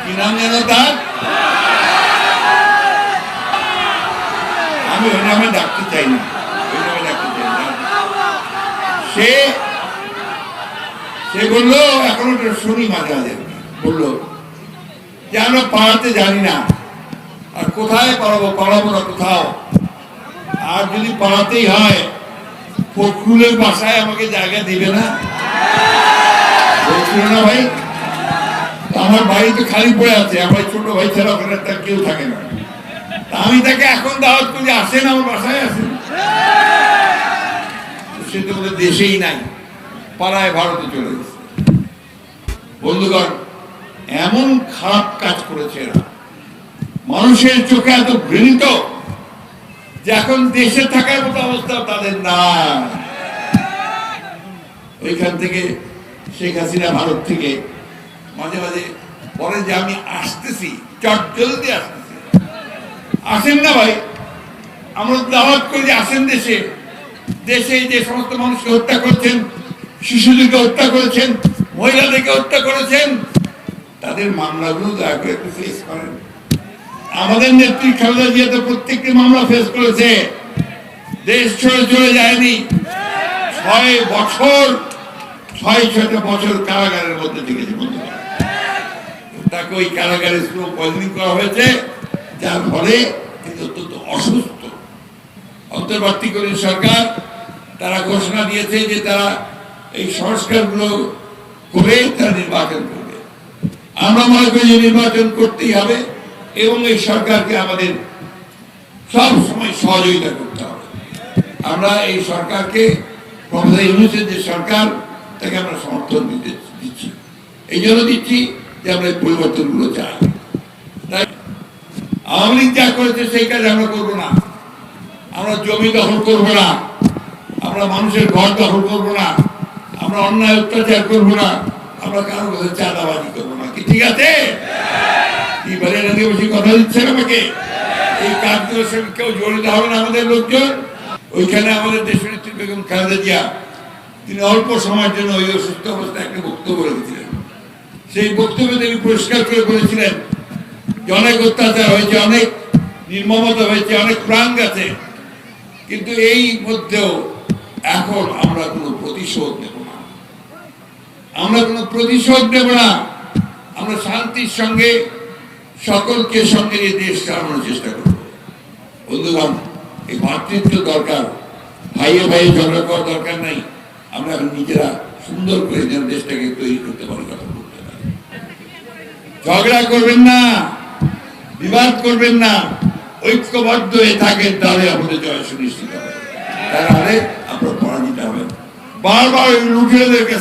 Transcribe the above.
কি নাম যেন তার, আমি ওই নামে ডাকতে চাই না, ওই নামে ডাকতে চাই না। সে বললো, এখন ওটা শুনি মাঝে মাঝে, বললো যে আমরা পাড়াতে জানি না, আর কোথায় পাড়াবো না কোথাও, আর যদি পাড়াতেই হয় ফখরুলের বাসায় আমাকে জায়গা দিবে না, বলছিল না ভাই? আমার বাড়ি তো খালি পড়ে আছে, আমার ছোট ভাই ছাড়া ওখানে তার কেউ থাকে না। আমি তাকে এখন দাওয়াত করি, আসেন আমার বাসায়, আসেন। সে তো বলে দেশেই নাই, পাড়ায় ভারতে চলে গেছে। বন্ধুগণ, এমন খারাপ কাজ করেছে এরা, মানুষের চোখে এত ঘৃণিত যে এখন দেশে থাকার মতো অবস্থা তাদের না। ওইখান থেকে শেখ হাসিনা ভারত থেকে মাঝে মাঝে বলে যে আমি আসতেছি, চট জলদি আসতেছি। আসেন না ভাই, আমরা দাওয়াত করি যে আসেন দেশে। দেশে যে সমস্ত মানুষকে হত্যা করেছেন, শিশুদেরকে হত্যা করেছেন, মহিলাদেরকে হত্যা করেছেন, তাদের মামলাগুলো দয়া করে একটু ফেস করেন। আমাদের নেত্রী খালেদা জিয়া তো প্রত্যেকটি মামলা ফেস করেছে, দেশ ছেড়ে চলে যায়নি। 6 বছর কারাগারের মধ্যে থেকেছে। তাকে ওই কারাগারে স্লো পয়জনিং করা হয়েছে, যার ফলে কিন্তু অত্যন্ত অসুস্থ। অন্তর্বর্তীকালীন সরকার তারা ঘোষণা দিয়েছে যে তারা এই সংস্কারগুলো করে তারা নির্বাচন করবে। আমরা মনে করি যে নির্বাচন করতেই হবে এবং এই সরকারকে আমাদের সব সময় সহযোগিতা করতে হবে। আমরা এই সরকারকে, প্রফেসর ইউনূসের যে সরকার, তাকে আমরা সমর্থন দিচ্ছি। এই জন্য দিচ্ছি যে আমরা এই পরিবর্তনগুলো চাই। তাই আওয়ামী লীগ যা করেছে সেই কাজ আমরা করবো না। আমরা জমি দখল করবো না, আমরা মানুষের ঘর দখল করবো না, আমরা অন্যায় অত্যাচার করবো না, আমরা কারো কাছে চাঁদাবাজি করবো না। কি ঠিক আছে? কি বলে নাকি বেশি কথা দিচ্ছেন আমাকে? এই কাজগুলোর সঙ্গে কেউ জড়িত হবে না আমাদের লোকজন। ওইখানে আমাদের দেশের নেত্রী বেগম খালেদা জিয়া, তিনি অল্প সময়ের জন্য ওই অসুস্থ অবস্থায় একটা বক্তব্য রেখেছিলেন। সেই বক্তব্যে তিনি পরিষ্কার করে বলেছিলেন যে অনেক অত্যাচার হয়েছে, অনেক নির্মমতা হয়েছে, অনেক প্রাণ গেছে, কিন্তু এই মধ্যেও এখন আমরা কোনো প্রতিশোধ নেব না, আমরা কোনো প্রতিশোধ নেব না। আমরা শান্তির সঙ্গে সকলকে সঙ্গে নিয়ে দেশ চালানোর চেষ্টা করব। বন্ধুগণ, এই ভাতৃত্ব দরকার, ভাইয়ে ভাইয়ে ঝগড়া করার দরকার নাই। আমরা নিজেরা সুন্দর করে যেন দেশটাকে তৈরি করতে পারি, কথা বলতে পারি। ঝগড়া করবেন না, বিবাদ করবেন না, ঐক্যবদ্ধ হয়ে থাকেন, তাহলে আমাদের জয় সুনিশ্চিত হবে। তাহলে আপনার পরাজিত হবেন। বারবার লুটেরাদের কাছে